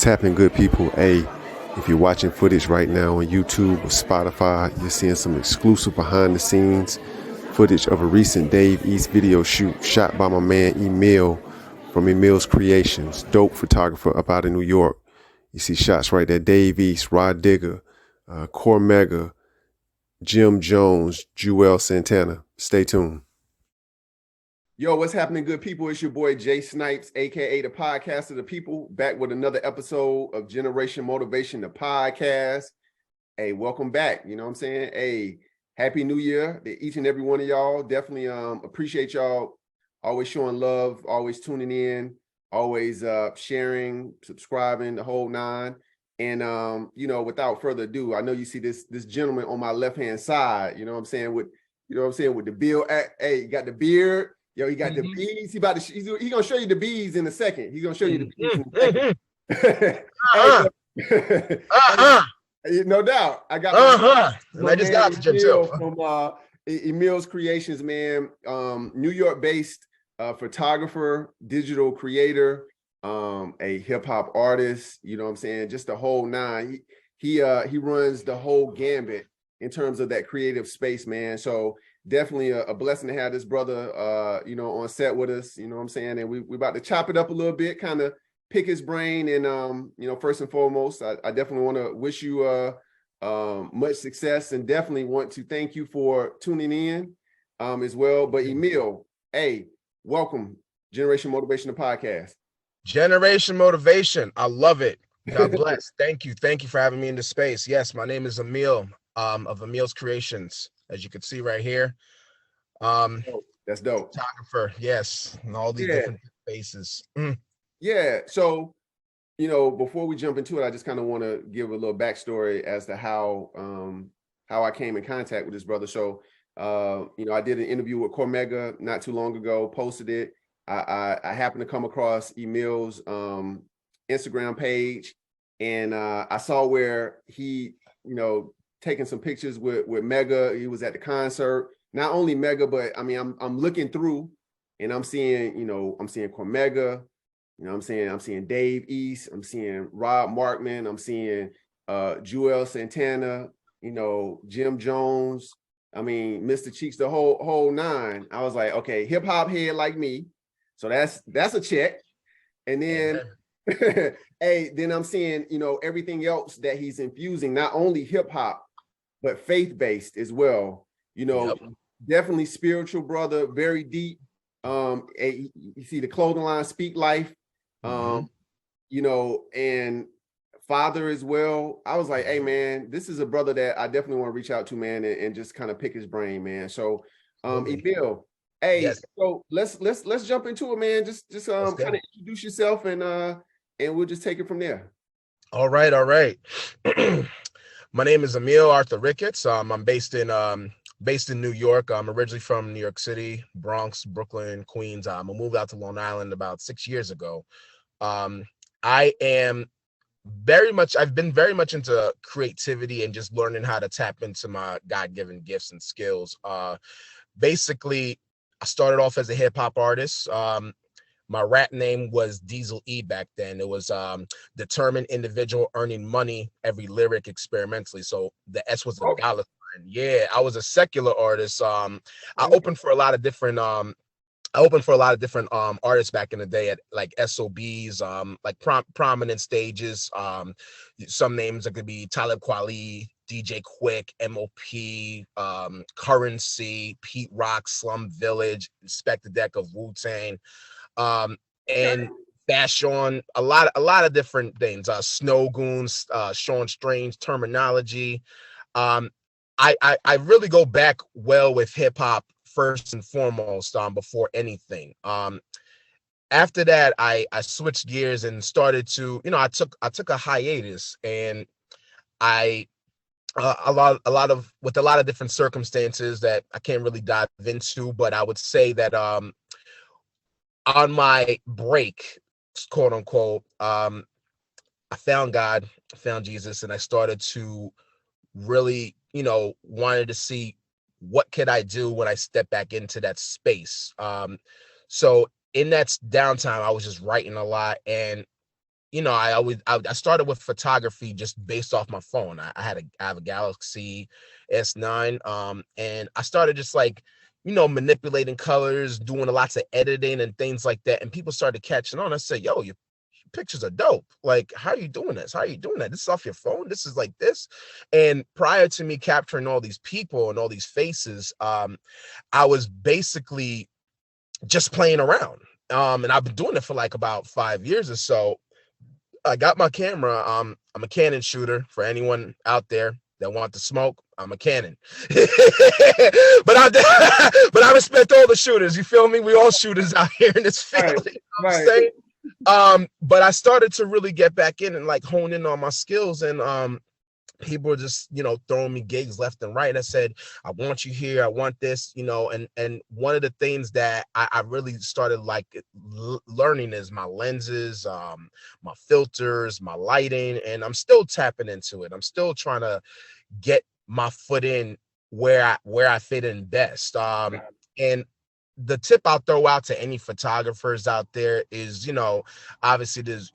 happening, good people? Hey, if you're watching footage right now on YouTube or Spotify, you're seeing some exclusive behind the scenes footage of a recent Dave East video shoot shot by my man Emile from Emile's Creations, dope photographer up out of New York. You see shots right there, Dave East, Rah Digga, Cormega, Jim Jones, Juelz Santana. Stay tuned. Yo, what's happening, good people? It's your boy Jaysnipes, aka the podcast of the people, back with another episode of Generation Motivation, the podcast. Hey, welcome back. You know what I'm saying? Hey, happy new year to each and every one of y'all. Definitely appreciate y'all always showing love, always tuning in, always sharing, subscribing, the whole nine. And without further ado, I know you see this gentleman on my left-hand side, with the beard. Hey, you got the beard. Yo, he got the bees. He's gonna show you the bees in a second. He's gonna show you the bees in a second. No doubt. I got and I just got to Jim too. From Emile's Creations, man. New York-based photographer, digital creator, a hip-hop artist, you know what I'm saying? Just the whole nine. He runs the whole gambit in terms of that creative space, man. So definitely a blessing to have this brother, on set with us, you know what I'm saying? And we about to chop it up a little bit, kind of pick his brain. And, first and foremost, I definitely want to wish you much success and definitely want to thank you for tuning in as well. But Emile, hey, welcome. Generation Motivation, the podcast. Generation Motivation. I love it. God bless. Thank you. Thank you for having me in this space. Yes, my name is Emile of Emile's Creations. As you can see right here. That's dope. Photographer, yes, and all these different faces. Yeah. So, before we jump into it, I just kind of want to give a little backstory as to how I came in contact with this brother. So, I did an interview with Cormega not too long ago, posted it. I happened to come across Emile's Instagram page, and I saw where he, taking some pictures with Mega. He was at the concert. Not only Mega, but I mean, I'm looking through and I'm seeing, I'm seeing Cormega, I'm seeing Dave East, I'm seeing Rob Markman, I'm seeing Juelz Santana, Jim Jones, I mean, Mr. Cheeks, the whole nine. I was like, okay, hip hop head like me. So that's a check. And then hey, then I'm seeing, everything else that he's infusing, not only hip hop, but faith-based as well. Definitely spiritual brother, very deep. You see the clothing line Speak Life, and father as well. I was like, hey man, this is a brother that I definitely want to reach out to, man, and just kind of pick his brain, man. So Emile, hey, yes. So let's jump into it, man. Just kind of introduce yourself and we'll just take it from there. All right. My name is Emile Arthur-Ricketts. I'm based in New York. I'm originally from New York City, Bronx, Brooklyn, Queens. I moved out to Long Island about 6 years ago. I've been very much into creativity and just learning how to tap into my God-given gifts and skills. Basically, I started off as a hip hop artist. My rap name was Diesel E back then. It was determined individual earning money, every lyric experimentally. So the S was a dollar sign. Yeah, I was a secular artist. I opened for a lot of different artists back in the day at like SOBs, like prominent stages. Some names that could be Talib Kweli, DJ Quick, MOP, Currency, Pete Rock, Slum Village, Inspect the Deck of Wu-Tang. And Fashion, a lot of different things. Snow Goons, Sean Strange, Terminology. I really go back well with hip hop first and foremost, before anything. After that, I switched gears and started to, I took a hiatus, and a lot of different circumstances that I can't really dive into, but I would say that on my break, quote unquote, I found God, I found Jesus, and I started to really, wanted to see what could I do when I step back into that space. So in that downtime, I was just writing a lot, and I started with photography just based off my phone. I have a Galaxy S9, and I started just like, manipulating colors, doing lots of editing and things like that. And people started catching on. I said, yo, your pictures are dope. Like, how are you doing this? How are you doing that? This is off your phone. This is like this. And prior to me capturing all these people and all these faces, I was basically just playing around. And I've been doing it for like about 5 years or so. I got my camera. I'm a Canon shooter for anyone out there that want to smoke. I'm a Canon. but I respect all the shooters. You feel me? We all shooters out here in this field. Right, you know what I'm saying? But I started to really get back in and like hone in on my skills, and people were just, throwing me gigs left and right. I said, I want you here. I want this, and one of the things that I really started like learning is my lenses, my filters, my lighting, and I'm still tapping into it. I'm still trying to get my foot in where I fit in best. And the tip I'll throw out to any photographers out there is, obviously there's,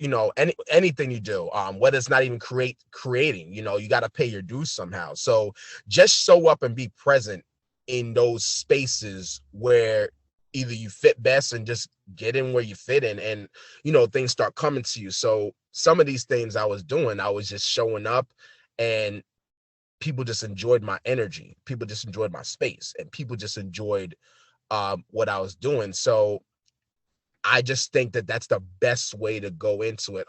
anything you do, whether it's not even creating, you got to pay your dues somehow. So just show up and be present in those spaces where either you fit best and just get in where you fit in, and, things start coming to you. So some of these things I was doing, I was just showing up, and people just enjoyed my energy. People just enjoyed my space, and people just enjoyed what I was doing. So I just think that that's the best way to go into it.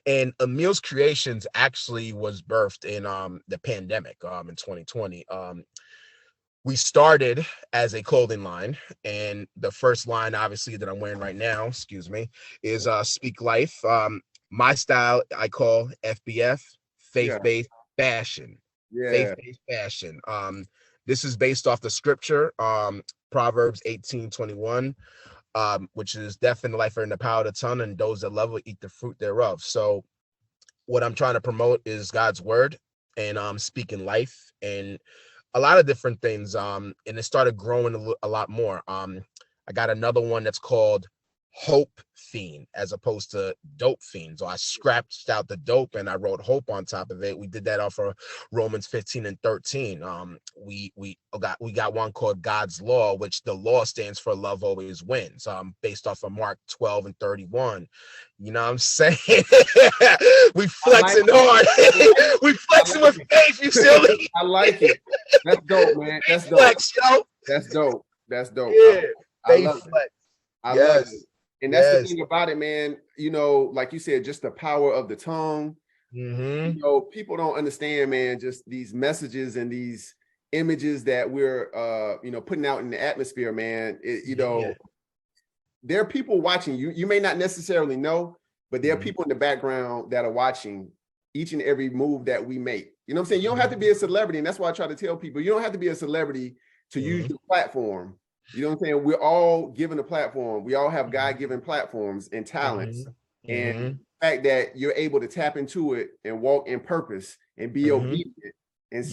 And Emile's Creations actually was birthed in the pandemic in 2020. We started as a clothing line, and the first line, obviously, that I'm wearing right now, excuse me, is Speak Life. My style I call FBF, faith-based fashion. Faith-based fashion. This is based off the scripture, Proverbs 18:21, which is death and life are in the power of the tongue, and those that love will eat the fruit thereof. So what I'm trying to promote is God's word, and speaking life and a lot of different things. And it started growing a lot more. I got another one that's called Hope Fiend as opposed to Dope Fiend. So I scratched out the dope and I wrote hope on top of it. We did that off of Romans 15 and 13. We got one called God's Law, which the law stands for love always wins. Based off of Mark 12 and 31. You know what I'm saying? We flexing hard. We flexing with faith. You feel me? I like it. That's dope, man. That's dope. Flex, yo. That's dope. That's dope. Yeah. I love it. I love it. And that's Yes. the thing about it, man. Like you said, just the power of the tongue. Mm-hmm. People don't understand, man, just these messages and these images that we're putting out in the atmosphere, man. There are people watching you. You may not necessarily know, but there are people in the background that are watching each and every move that we make. You know what I'm saying? You don't have to be a celebrity. And that's why I try to tell people, you don't have to be a celebrity to use your platform. You know what I'm saying? We're all given a platform. We all have God-given platforms and talents. And the fact that you're able to tap into it and walk in purpose and be obedient and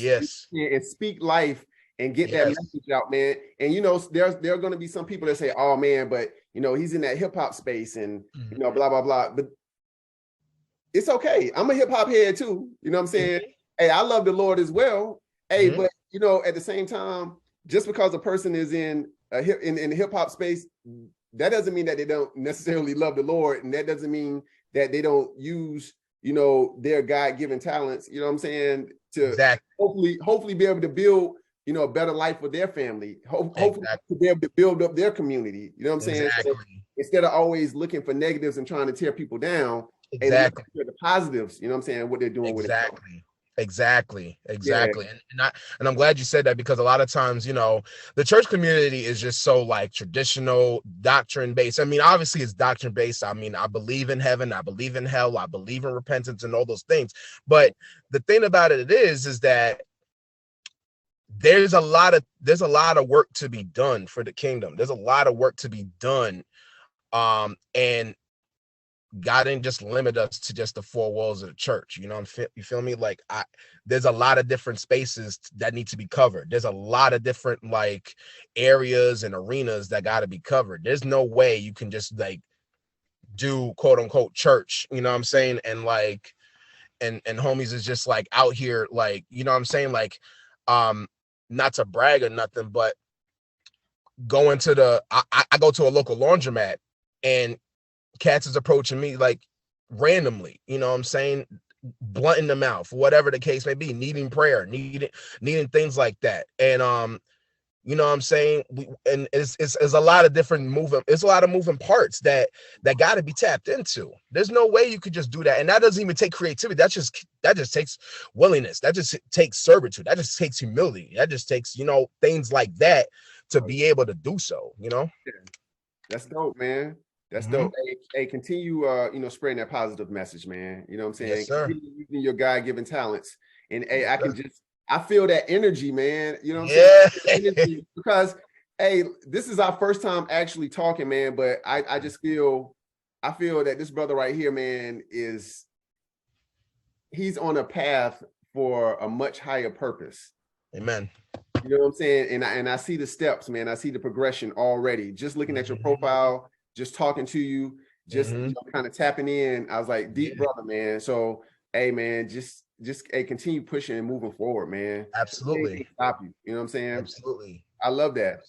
speak life and get that message out, man. And there are going to be some people that say, "Oh man, but he's in that hip hop space and blah blah blah." But it's okay. I'm a hip hop head too. You know what I'm saying? Hey, I love the Lord as well. Hey, but at the same time, just because a person is in the hip hop space, that doesn't mean that they don't necessarily love the Lord, and that doesn't mean that they don't use their God-given talents. You know what I'm saying? To hopefully be able to build a better life for their family. Hopefully to be able to build up their community. You know what I'm saying? So instead of always looking for negatives and trying to tear people down, hey, look for the positives. You know what I'm saying? What they're doing with it. Exactly. And I'm glad you said that, because a lot of times, the church community is just so like traditional doctrine based. I mean, obviously it's doctrine based. I mean, I believe in heaven, I believe in hell, I believe in repentance and all those things. But the thing about it is that there's a lot of work to be done for the kingdom. There's a lot of work to be done. And God didn't just limit us to just the four walls of the church. You feel me? Like there's a lot of different spaces that need to be covered. There's a lot of different like areas and arenas that got to be covered. There's no way you can just like do quote unquote church, you know what I'm saying? And like, and homies is just like out here, like, you know what I'm saying? Like, not to brag or nothing, but going to I go to a local laundromat and cats is approaching me like randomly, you know what I'm saying? Blunt in the mouth, whatever the case may be, needing prayer, needing things like that. And you know what I'm saying? And it's a lot of different it's a lot of moving parts that got to be tapped into. There's no way you could just do that. And that doesn't even take creativity. That just takes willingness. That just takes servitude. That just takes humility. That just takes, you know, things like that to be able to do so, you know? Yeah. That's dope, man. That's Mhm. dope. Hey, continue, you know, spreading that positive message, man. You know what I'm saying? Yes, sir. Continue using your God-given talents. And hey, Yes, sir. I feel that energy, man. You know what I'm Yeah. saying? Energy, because, hey, this is our first time actually talking, man. But I just feel, I feel that this brother right here, man, he's on a path for a much higher purpose. Amen. You know what I'm saying? And I see the steps, man. I see the progression already. Just looking at your profile, just talking to you, just you know, kind of tapping in. I was like, deep brother, man. So, hey, man, just hey, continue pushing and moving forward, man. Absolutely. Can't stop you. You know what I'm saying? Absolutely. I love that.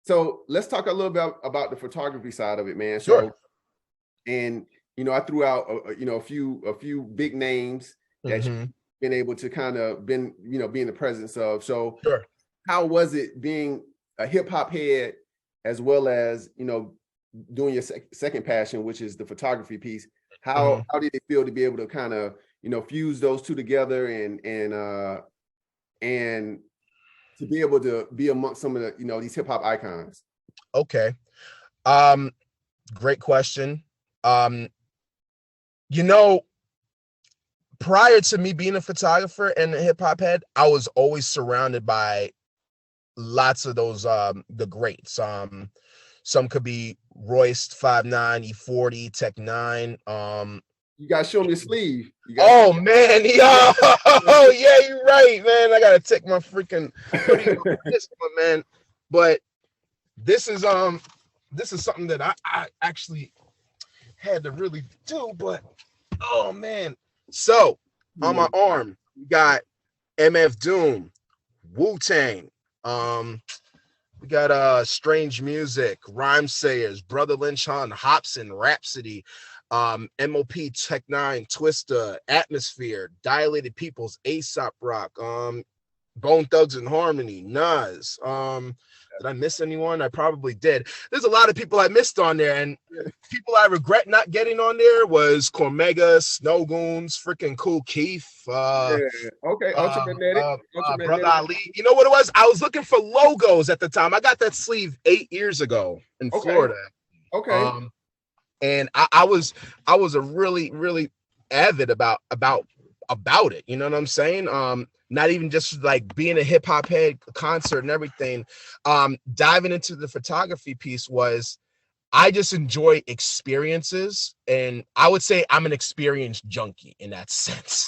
So let's talk a little bit about the photography side of it, man. Sure. So, and you know, I threw out you know, a few big names that you've been able to kind of be in the presence of. So Sure. how was it being a hip hop head as well as, you know, doing your second passion, which is the photography piece? How did it feel to be able to kind of, you know, fuse those two together and to be able to be amongst some of the, you know, these hip hop icons? Okay. Great question. You know, prior to me being a photographer and a hip hop head, I was always surrounded by lots of those the greats. Some could be Royce 5'9", E40, Tech 9. You guys show me your sleeve. Oh man, yo, oh yeah, you're right, man. I gotta take my freaking hoodie off this one, man. But this is something that I actually had to really do, but oh man. So on my arm, we got MF Doom, Wu-Tang, we got Strange Music, Rhyme Sayers, Brother Lynch Hunt, Hobson, Rhapsody, MOP, Tech 9, Twista, Atmosphere, Dilated Peoples, Aesop Rock, Bone Thugs and Harmony, Nas. Did I miss anyone? I probably did. There's a lot of people I missed on there, and people I regret not getting on there was Cormega, Snow Goons, freaking Cool Keith, Okay, Ultramagnetic. Brother Ali. You know what it was? I was looking for logos at the time. I got that sleeve 8 years ago in Florida. Okay. And I was a really avid about it. You know what I'm saying? Not even just like being a hip hop head, concert and everything. Diving into the photography piece was, I just enjoy experiences, and I would say I'm an experience junkie in that sense.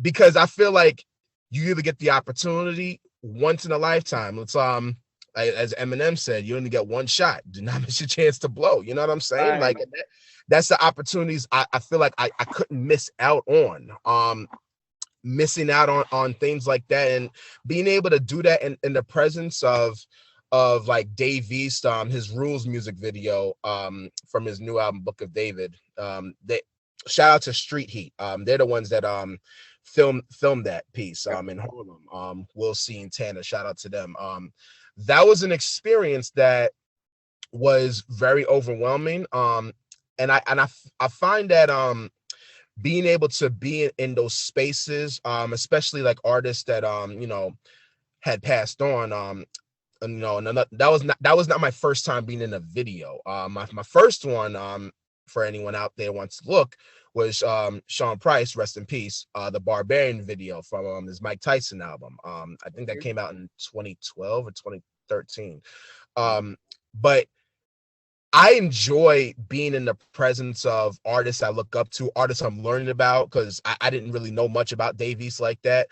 Because I feel like you either get the opportunity once in a lifetime. It's as Eminem said, you only get one shot. Do not miss your chance to blow. You know what I'm saying? Right. Like that's the opportunities I feel like I couldn't miss out on. Missing out on things like that, and being able to do that in the presence of like Dave East, his Rules music video from his new album Book of David. They shout out to Street Heat. They're the ones that filmed that piece in Harlem. Juelz Santana, shout out to them. That was an experience that was very overwhelming. And I find that being able to be in those spaces, especially like artists that you know, had passed on, and, you know, and that was not my first time being in a video. My first one, for anyone out there wants to look, was Sean Price, rest in peace, the Barbarian video from his Mike Tyson album. I think that came out in 2012 or 2013. But I enjoy being in the presence of artists I look up to, artists I'm learning about, because I didn't really know much about Dave East like that.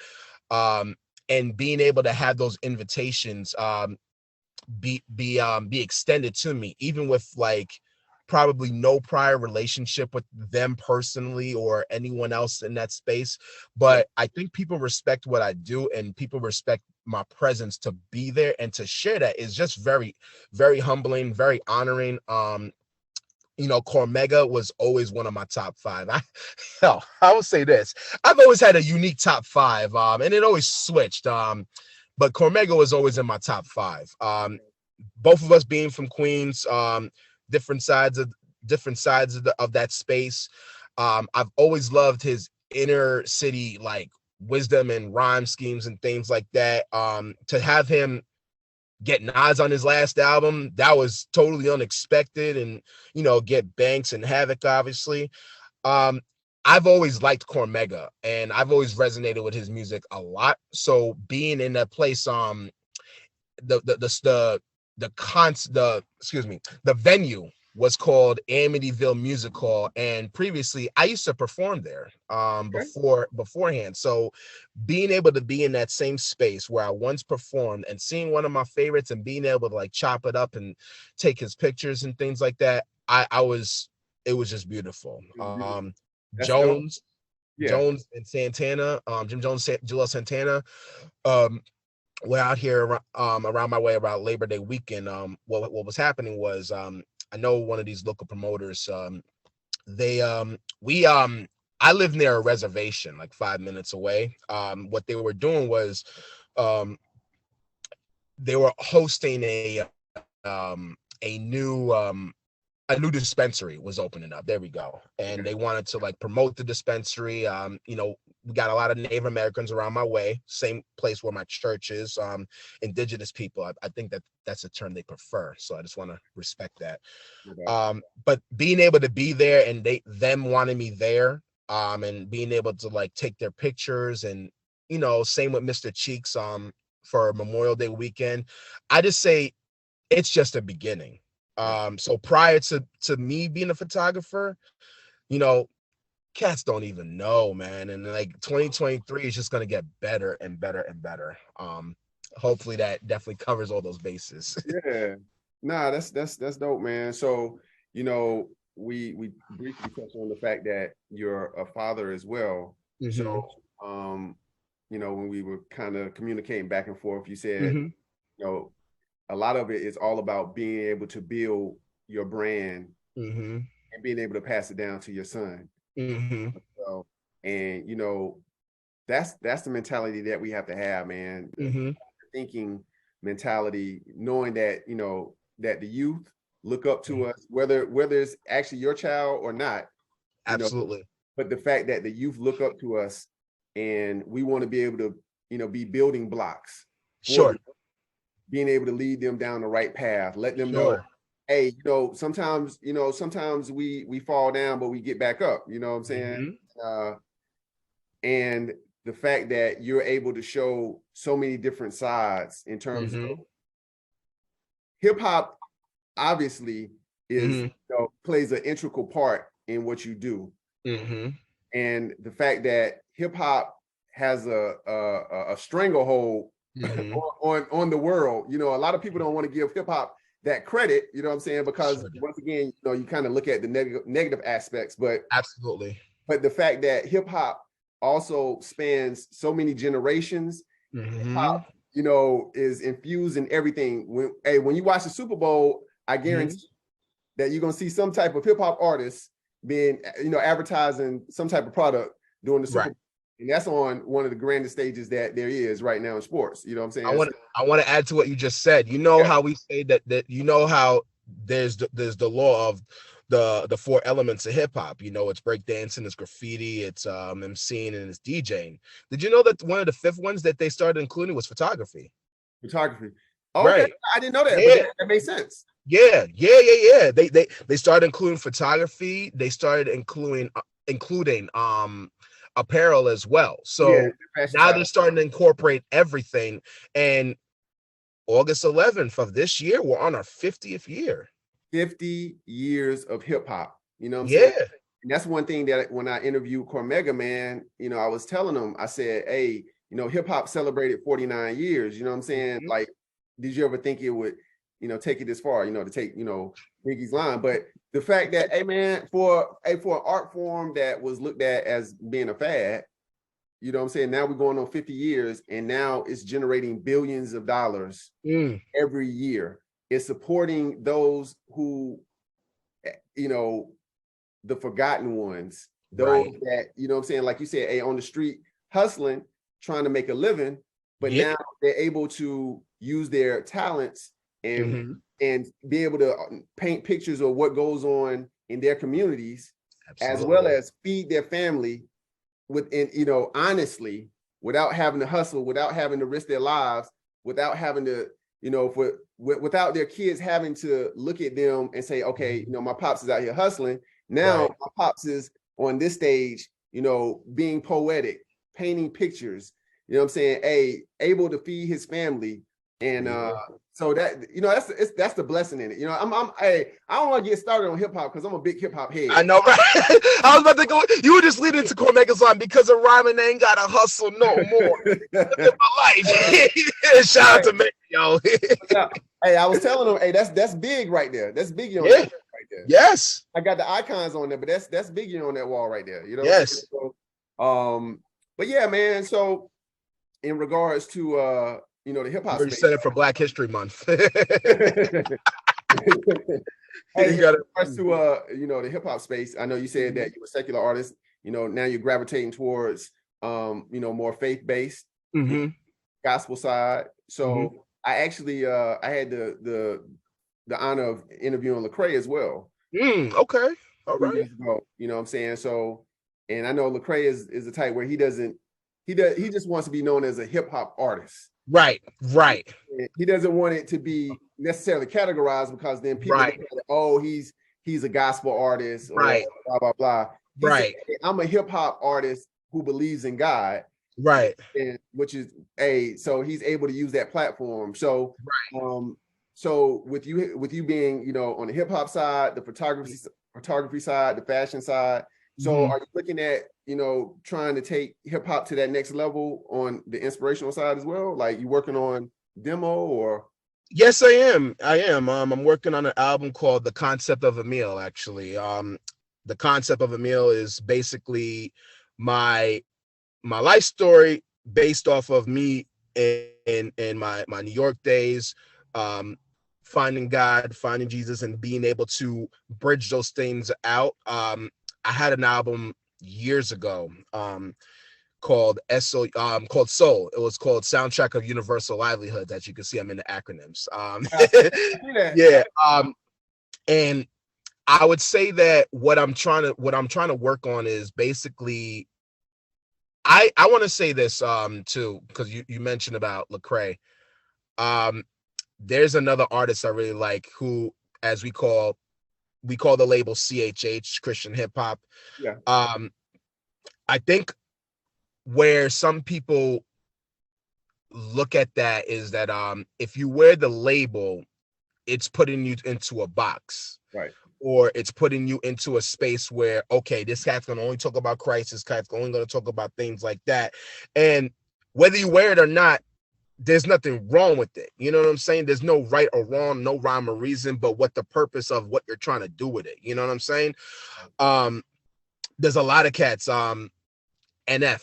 And being able to have those invitations be extended to me, even with like probably no prior relationship with them personally or anyone else in that space, but I think people respect what I do, and people respect my presence to be there and to share that is just very, very humbling, very honoring. Cormega was always one of my top five. I will say this. I've always had a unique top five, and it always switched. But Cormega was always in my top five. Both of us being from Queens, different sides of of that space. I've always loved his inner city like wisdom and rhyme schemes and things like that. To have him get Nas on his last album, that was totally unexpected, and get Banks and Havoc, obviously. I've always liked Cormega, and I've always resonated with his music a lot. So being in that place, the venue was called Amityville Music Hall, and previously I used to perform there beforehand. So being able to be in that same space where I once performed and seeing one of my favorites and being able to like chop it up and take his pictures and things like that, it was just beautiful. Jones and Santana, Jim Jones, Juelz Santana, we're out here around my way about Labor Day weekend. What was happening was, I know one of these local promoters, I live near a reservation like 5 minutes away. What they were doing was, they were hosting a new dispensary was opening up. There we go. And they wanted to like promote the dispensary. We got a lot of Native Americans around my way, same place where my church is. Indigenous people, I think that's a term they prefer. So I just want to respect that. Okay. But being able to be there and them wanting me there, and being able to like take their pictures, and same with Mr. Cheeks for Memorial Day weekend. I just say it's just a beginning. So prior to me being a photographer, cats don't even know, man. And like 2023 is just gonna get better and better and better. Hopefully that definitely covers all those bases. Yeah. Nah, that's dope, man. So, we briefly touched on the fact that you're a father as well. Mm-hmm. So, when we were kind of communicating back and forth, you said, mm-hmm. A lot of it is all about being able to build your brand, mm-hmm. and being able to pass it down to your son. Mm-hmm. So, and that's the mentality that we have to have, man. Mm-hmm. Thinking mentality, knowing that that the youth look up to us, whether it's actually your child or not. Absolutely. But the fact that the youth look up to us, and we want to be able to be building blocks. Sure. Being able to lead them down the right path, let them know, hey, sometimes we fall down, but we get back up. You know what I'm saying? Mm-hmm. And the fact that you're able to show so many different sides in terms mm-hmm. of hip hop, obviously is mm-hmm. Plays an integral part in what you do. Mm-hmm. And the fact that hip hop has a stranglehold mm-hmm. on the world. A lot of people don't want to give hip hop that credit, you know what I'm saying? Because once again, you kind of look at the negative aspects, but absolutely. But the fact that hip hop also spans so many generations, mm-hmm. hip hop, is infused in everything. When you watch the Super Bowl, I guarantee mm-hmm. that you're gonna see some type of hip hop artist being, advertising some type of product during the Super Bowl. And that's on one of the grandest stages that there is right now in sports. You know what I'm saying? I want to add to what you just said. How we say that how there's the law of the four elements of hip hop. It's breakdancing, it's graffiti, it's MCing, and it's DJing. Did you know that one of the fifth ones that they started including was photography? Photography. Oh, right. Okay. I didn't know that. Yeah. But that makes sense. Yeah. They started including photography. They started including apparel as well. So now they're starting to incorporate everything. And August 11th of this year, we're on our 50th year. 50 years of hip hop. You know what I'm saying? And that's one thing that when I interviewed Cormega, man, I was telling him, I said, hey, hip hop celebrated 49 years. You know what I'm saying? Mm-hmm. Like, did you ever think it would, take it this far, to take, Biggie's line. But the fact that, hey man, for an art form that was looked at as being a fad, you know what I'm saying? Now we're going on 50 years and now it's generating billions of dollars every year. It's supporting those who, the forgotten ones, those that, what I'm saying? Like you said, hey, on the street hustling, trying to make a living, but now they're able to use their talents and be able to paint pictures of what goes on in their communities, as well as feed their family within, honestly, without having to hustle, without having to risk their lives, without having to, without their kids having to look at them and say, okay, my pops is out here hustling. Now my pops is on this stage, being poetic, painting pictures, you know what I'm saying? Able to feed his family. And so that, that's the blessing in it. I don't want to get started on hip hop because I'm a big hip hop head. I know, right? I was about to go. You were just leading into Cormega's line, because of rhyming, they ain't gotta hustle no more. Live my life. Shout out to me, yo. Hey, I was telling them, hey, that's big right there. That's Biggie on that right there. Yes. I got the icons on there, but that's Biggie on that wall right there. Yes. So, but yeah, man. So in regards to the hip hop, you said it for Black History Month. Hey, in regards to the hip hop space, I know you said that you're a secular artist. Now you're gravitating towards more faith-based, gospel side. So I actually I had the honor of interviewing Lecrae as well. Okay. All right. Years ago, you know what I'm saying? So, and I know Lecrae is the type where he just wants to be known as a hip hop artist. Right. He doesn't want it to be necessarily categorized, because then people look at it, oh, he's a gospel artist, or blah blah blah. Said, hey, I'm a hip hop artist who believes in God. And which is so he's able to use that platform. So so with you being, on the hip hop side, the photography side, the fashion side. So are you looking at, trying to take hip hop to that next level on the inspirational side as well? Like, you working on demo or? Yes, I am. I'm working on an album called The Concept of Emile, actually. The Concept of Emile is basically my life story based off of me in my New York days, finding God, finding Jesus, and being able to bridge those things out. I had an album years ago called called Soul. It was called Soundtrack of Universal Livelihoods. As you can see, I'm in the acronyms. And I would say that what I'm trying to work on is basically, I want to say this too, because you mentioned about Lecrae. There's another artist I really like who, as we call the label CHH, Christian hip hop. I think where some people look at that is that if you wear the label, it's putting you into a box, or it's putting you into a space where, okay, this cat's gonna only talk about Christ, this cat's only gonna talk about things like that. And whether you wear it or not, there's nothing wrong with it. You know what I'm saying? There's no right or wrong, no rhyme or reason, but what the purpose of what you're trying to do with it. You know what I'm saying? There's a lot of cats, NF,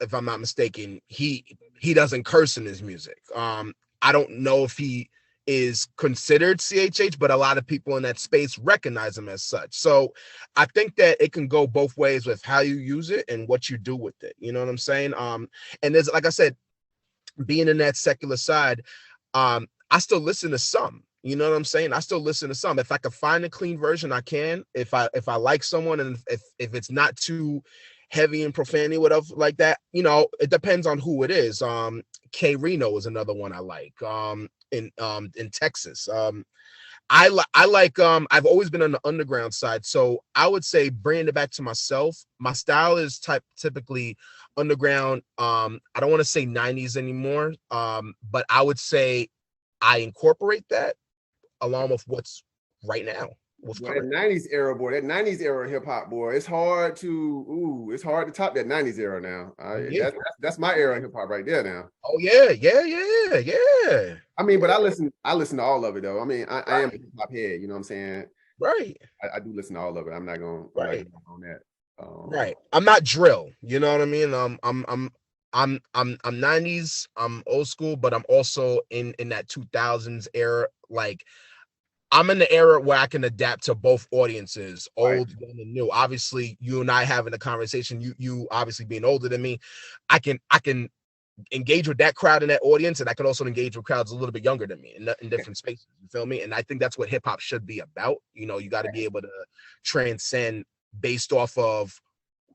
if I'm not mistaken, he doesn't curse in his music. I don't know if he is considered CHH, but a lot of people in that space recognize him as such. So I think that it can go both ways with how you use it and what you do with it. You know what I'm saying? And there's, like I said, being in that secular side, I still listen to some. You know what I'm saying? I still listen to some. If I can find a clean version, I can. If I like someone, and if it's not too heavy and profanity, whatever like that, it depends on who it is. K Reno is another one I like. In Texas. I like I've always been on the underground side, so I would say, bringing it back to myself, my style is typically underground. I don't want to say 90s anymore, but I would say I incorporate that along with what's right now. what's Boy, that current. 90s era, boy, that 90s era hip hop, boy, it's hard to top that 90s era now. Oh yeah. That's my era of hip hop right there now. Oh yeah, yeah. I mean, but I listen to all of it though. I mean, I am a Right, hip hop head, you know what I'm saying? right, I do listen to all of it. I'm not right, gonna go on that. right. I'm not drill. You know what I mean? I'm 90s. I'm old school, but I'm also in that 2000s era. Like I'm in the era where I can adapt to both audiences, Right. old, young, and new. Obviously, you and I having a conversation. You obviously being older than me, I can engage with that crowd and that audience, and I can also engage with crowds a little bit younger than me in different spaces. You feel me? And I think that's what hip hop should be about. You got to be able to transcend based off of,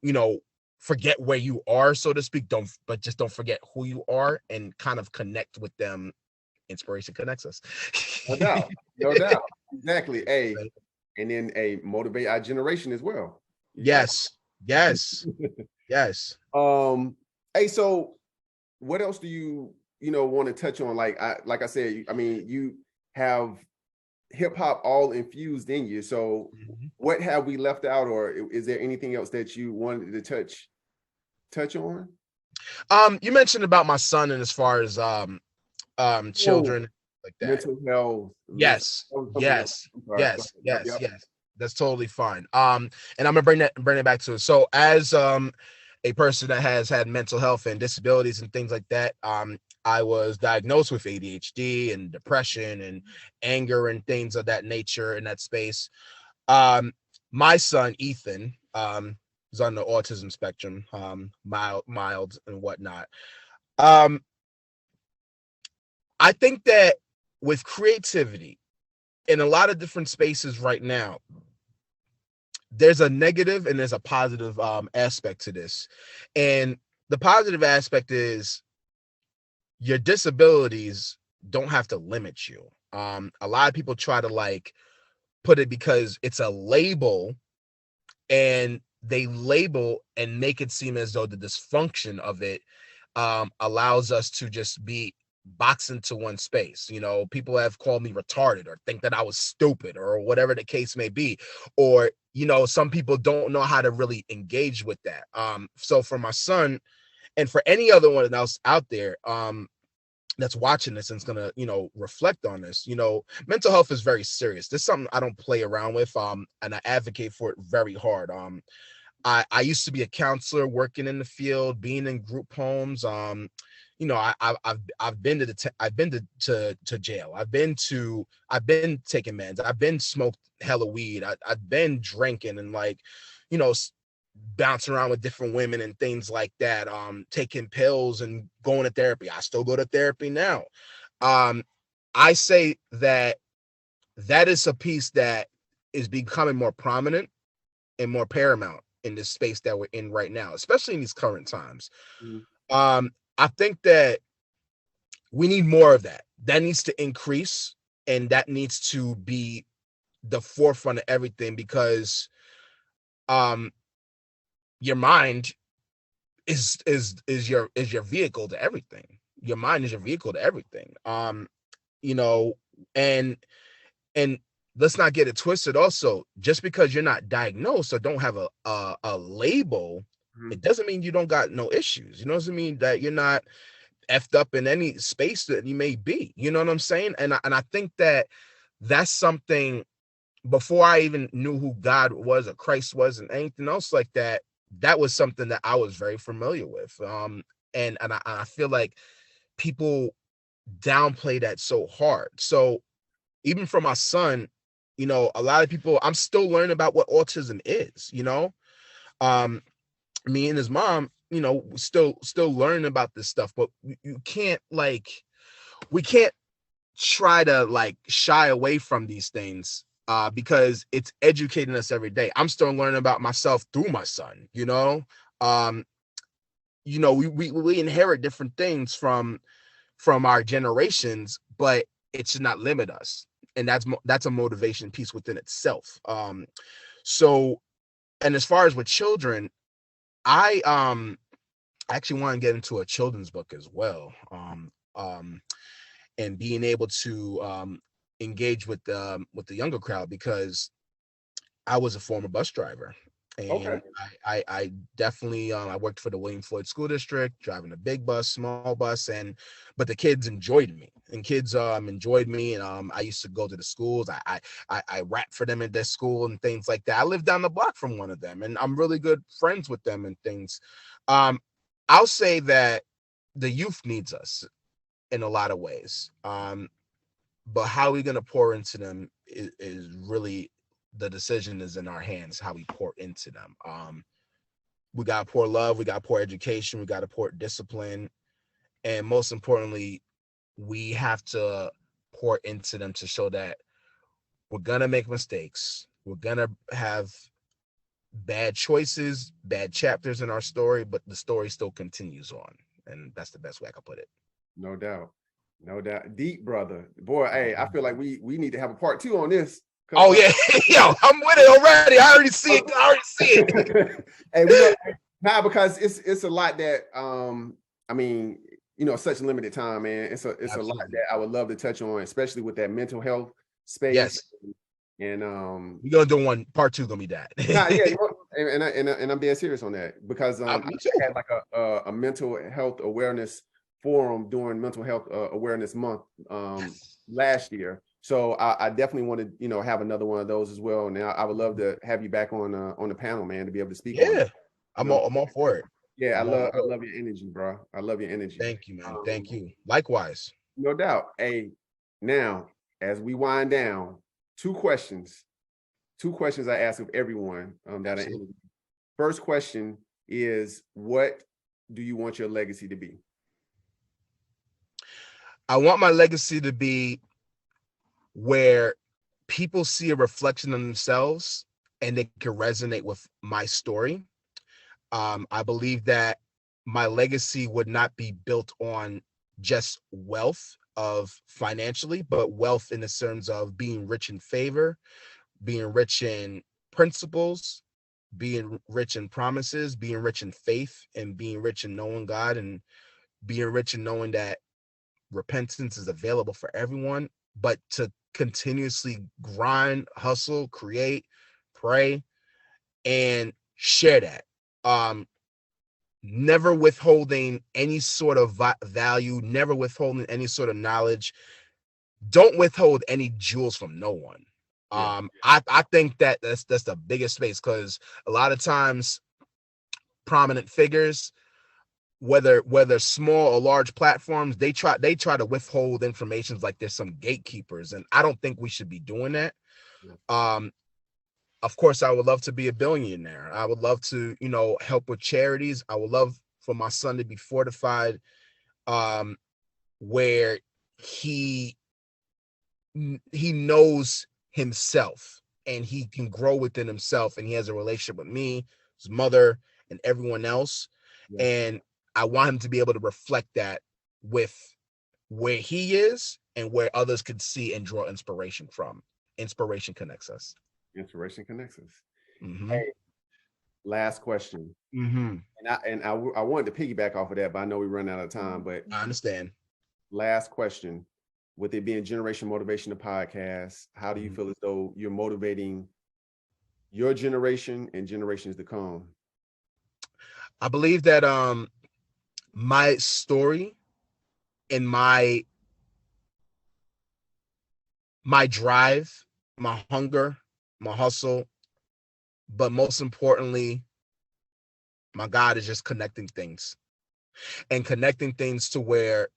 you know, forget where you are, so to speak. Just don't forget who you are and kind of connect with them. Inspiration connects us. No doubt. No doubt. Exactly. And then motivate our generation as well. Right. Yes, yes, yes. So what else do you want to touch on? Like I said, I mean, you have hip hop all infused in you. So Mhm. what have we left out, or is there anything else that you wanted to touch on? You mentioned about my son and as far as Oh, children like that. mental health. Yes, Something else. yes, I'm sorry. yes, Yep, yes, yep. yes. That's totally fine. And I'm gonna bring it back to it. So as a person that has had mental health and disabilities and things like that, I was diagnosed with ADHD and depression and anger and things of that nature in that space. Um, my son Ethan, is on the autism spectrum, mild and whatnot. Um, I think that with creativity in a lot of different spaces right now, there's a negative and there's a positive aspect to this. And the positive aspect is your disabilities don't have to limit you. A lot of people try to like put it because it's a label, and they label and make it seem as though the dysfunction of it allows us to just be boxed into one space. People have called me retarded or think that I was stupid or whatever the case may be. Or, some people don't know how to really engage with that. So for my son and for any other one else out there, that's watching this and is gonna, reflect on this. Mental health is very serious. This is something I don't play around with. And I advocate for it very hard. I used to be a counselor working in the field, being in group homes. I've been I've been to jail. I've been taking meds. I've been smoked hella weed. I've been drinking and like, you know, bouncing around with different women and things like that. Taking pills and going to therapy. I still go to therapy now. Um, I say that is a piece that is becoming more prominent and more paramount in this space that we're in right now, especially in these current times. Mhm. I think that we need more of that. That needs to increase, and that needs to be the forefront of everything because um your mind is your vehicle to everything. Your mind is your vehicle to everything. You know, and and let's not get it twisted also. Just because you're not diagnosed or don't have a label, Mhm. it doesn't mean you don't got no issues. You know what I mean? That you're not effed up in any space that you may be. You know what I'm saying? And I think that that's something before I even knew who God was or Christ was and anything else like that. That was something that I was very familiar with. And I feel like people downplay that so hard. So even for my son, a lot of people, I'm still learning about what autism is. Um, Me and his mom, still learning about this stuff, but you can't we can't try to like shy away from these things because it's educating us every day. I'm still learning about myself through my son. Um, we inherit different things from our generations, but it should not limit us. And that's a motivation piece within itself. So, and as far as with children, I actually want to get into a children's book as well. And being able to engage with the younger crowd because I was a former bus driver, Okay. and I definitely I worked for the William Floyd School District, driving a big bus, small bus, but the kids enjoyed me, and kids enjoyed me, and I used to go to the schools. I rapped for them at their school and things like that. I lived down the block from one of them, and I'm really good friends with them and things. I'll say that the youth needs us in a lot of ways. But how are we going to pour into them is really, the decision is in our hands, how we pour into them. We got to pour love, we got to pour education, we got to pour discipline, and most importantly, we have to pour into them to show that we're going to make mistakes, we're going to have bad choices, bad chapters in our story, but the story still continues on, and that's the best way I can put it. No doubt. No doubt. Deep, brother. Boy, hey, I feel like we need to have a part 2 on this. Oh yeah, yo, I'm with it already. I already see it. Hey, because it's a lot that I mean, such a limited time, man. It's a lot that I would love to touch on, especially with that mental health space. Yes. And we're gonna do one part 2, gonna be that. and I'm being serious on that, because I had like a mental health awareness forum during Mental Health Awareness Month last year. So I definitely want to, have another one of those as well. Now I would love to have you back on the panel, man, to be able to speak. Yeah, I'm all for it. Yeah, I love your energy, bro. I love your energy. Thank you, man. Thank you. Likewise. No doubt. Hey, now as we wind down, two questions I ask of everyone that I interview. First question is, what do you want your legacy to be? I want my legacy to be where people see a reflection of themselves and they can resonate with my story. I believe that my legacy would not be built on just wealth of financially, but wealth in the terms of being rich in favor, being rich in principles, being rich in promises, being rich in faith, and being rich in knowing God, and being rich in knowing that repentance is available for everyone, but to continuously grind, hustle, create, pray, and share that. Never withholding any sort of value, never withholding any sort of knowledge. Don't withhold any jewels from no one. I think that's the biggest space, because a lot of times prominent figures, whether small or large platforms, they try to withhold information like there's some gatekeepers, and I don't think we should be doing that. Of course, I would love to be a billionaire. I would love to, help with charities. I would love for my son to be fortified, where he knows himself and he can grow within himself, and he has a relationship with me, his mother, and everyone else. Yeah. And I want him to be able to reflect that with where he is and where others could see and draw inspiration from. Inspiration connects us. Inspiration connects us. Mm-hmm. Hey, last question. Mm-hmm. And I wanted to piggyback off of that, but I know we run out of time. But I understand. Last question. With it being Generation Motivation, the podcast, how do you feel as though you're motivating your generation and generations to come? I believe that my story and my drive, my hunger, my hustle, but most importantly, my God is just connecting things to where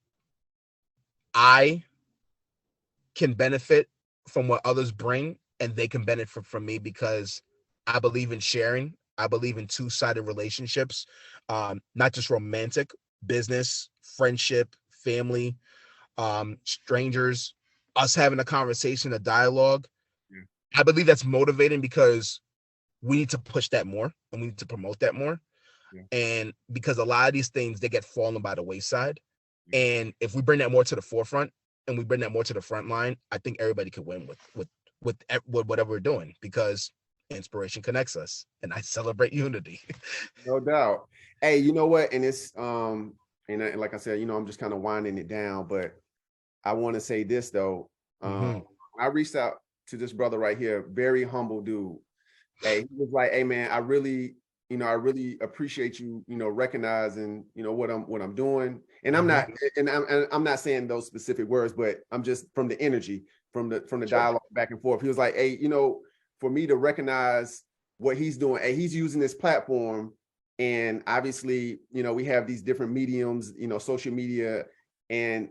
I can benefit from what others bring, and they can benefit from me, because I believe in sharing. I believe in two-sided relationships, not just romantic, business, friendship, family, strangers, us having a conversation, a dialogue. Yeah. I believe that's motivating, because we need to push that more and we need to promote that more. Yeah. And because a lot of these things, they get fallen by the wayside. Yeah. And if we bring that more to the forefront and we bring that more to the front line, I think everybody could win with whatever we're doing, because inspiration connects us, and I celebrate unity. No doubt. Hey, you know what? And it's and like I said, I'm just kind of winding it down, but I want to say this though. I reached out to this brother right here, very humble dude. Hey, he was like, hey man, I really appreciate you, recognizing, what I'm doing. And I'm not saying those specific words, but I'm just from the energy, from the dialogue back and forth. He was like, hey, for me to recognize what he's doing, hey, he's using this platform. And obviously, we have these different mediums, social media. And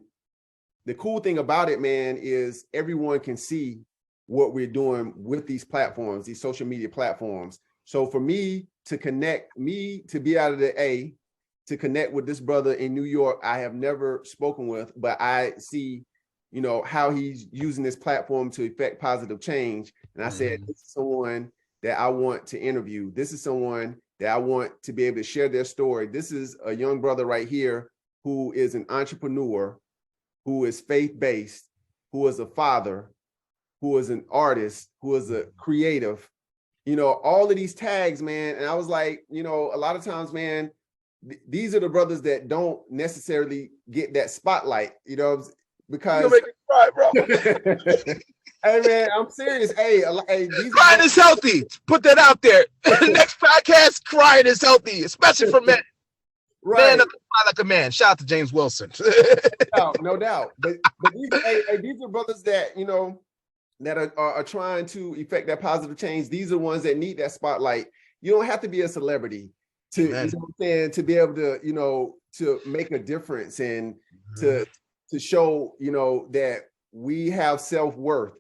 the cool thing about it, man, is everyone can see what we're doing with these platforms, these social media platforms. So for me to connect, to be out of to connect with this brother in New York, I have never spoken with, but I see, how he's using this platform to effect positive change. And I said, this is someone that I want to interview. This is someone that I want to be able to share their story. This is a young brother right here who is an entrepreneur, who is faith-based, who is a father, who is an artist, who is a creative, all of these tags, man. And I was like, a lot of times, man, these are the brothers that don't necessarily get that spotlight, because You'll make me cry, bro. hey man, I'm serious. Hey, Crying is healthy. Put that out there. Next podcast, crying is healthy, especially for men. Right. Man, cry like a man. Shout out to James Wilson. No doubt. But these are brothers that, that are trying to effect that positive change. These are ones that need that spotlight. You don't have to be a celebrity to, to be able to, to make a difference and to show, that we have self-worth.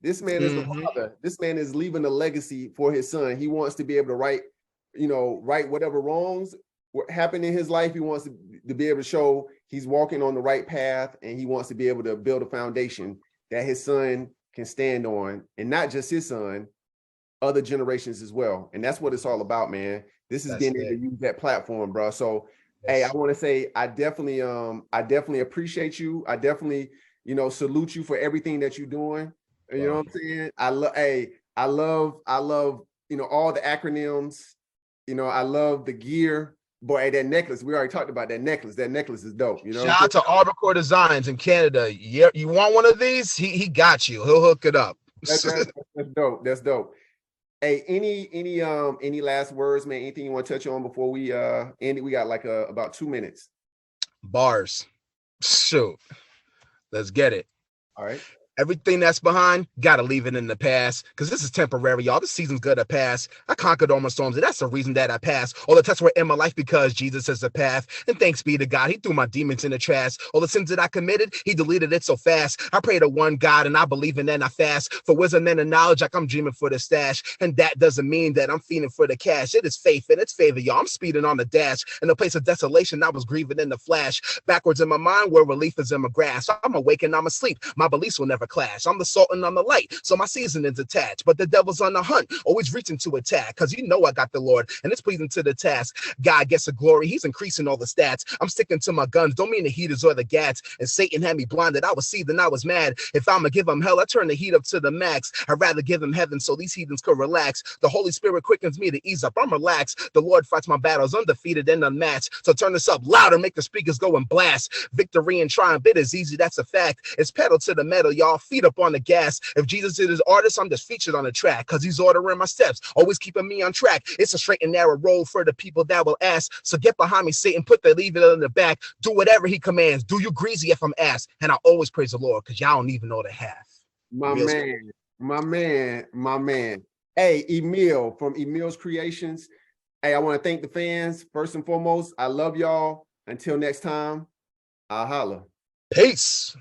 This man is the father. This man is leaving a legacy for his son. He wants to be able to right whatever wrongs happened in his life. He wants to be able to show he's walking on the right path, and he wants to be able to build a foundation that his son can stand on, and not just his son, other generations as well. And that's what it's all about, man. This is being able to use that platform, bro. So, hey, I want to say I definitely appreciate you. I definitely, salute you for everything that you're doing. You know what I'm saying? I love, all the acronyms. I love the gear. Boy, that necklace, we already talked about that necklace. That necklace is dope. Shout out to Arbicore Designs in Canada. Yeah, you want one of these? He got you. He'll hook it up. That's dope. That's dope. Hey, any last words, man? Anything you want to touch on before we end it? We got like about 2 minutes. Bars. Shoot. Let's get it. All right. Everything that's behind, gotta leave it in the past, because this is temporary, y'all. This season's gonna pass. I conquered all my storms, and that's the reason that I passed. All the tests were in my life because Jesus is the path. And thanks be to God, he threw my demons in the trash. All the sins that I committed, he deleted it so fast. I pray to one God, and I believe in and I fast for wisdom and the knowledge, like I'm dreaming for the stash. And that doesn't mean that I'm feeding for the cash. It is faith and it's favor, y'all. I'm speeding on the dash. In the place of desolation, I was grieving in the flash. Backwards in my mind, where relief is in my grasp. I'm awake and I'm asleep. My beliefs will never clash. I'm the salt and I'm the light, so my seasoning's attached. But the devil's on the hunt, always reaching to attack, because I got the Lord, and it's pleasing to the task. God gets the glory, he's increasing all the stats. I'm sticking to my guns, don't mean the heaters or the gats. And Satan had me blinded, I was seething, I was mad. If I'ma give him hell, I turn the heat up to the max. I'd rather give him heaven so these heathens could relax. The Holy Spirit quickens me to ease up, I'm relaxed. The Lord fights my battles, undefeated and unmatched. So turn this up louder, make the speakers go and blast. Victory and triumph, it is easy, that's a fact. It's pedal to the metal, y'all, feet up on the gas. If Jesus is his artist, I'm just featured on the track, because he's ordering my steps, always keeping me on track. It's a straight and narrow road for the people that will ask. So get behind me, Satan, leave it in the back. Do whatever he commands. Do you greasy if I'm asked. And I always praise the Lord, because y'all don't even know the half. My man. Hey, Emile from Emile's Creations. Hey, I want to thank the fans. First and foremost, I love y'all. Until next time, I'll holla. Peace.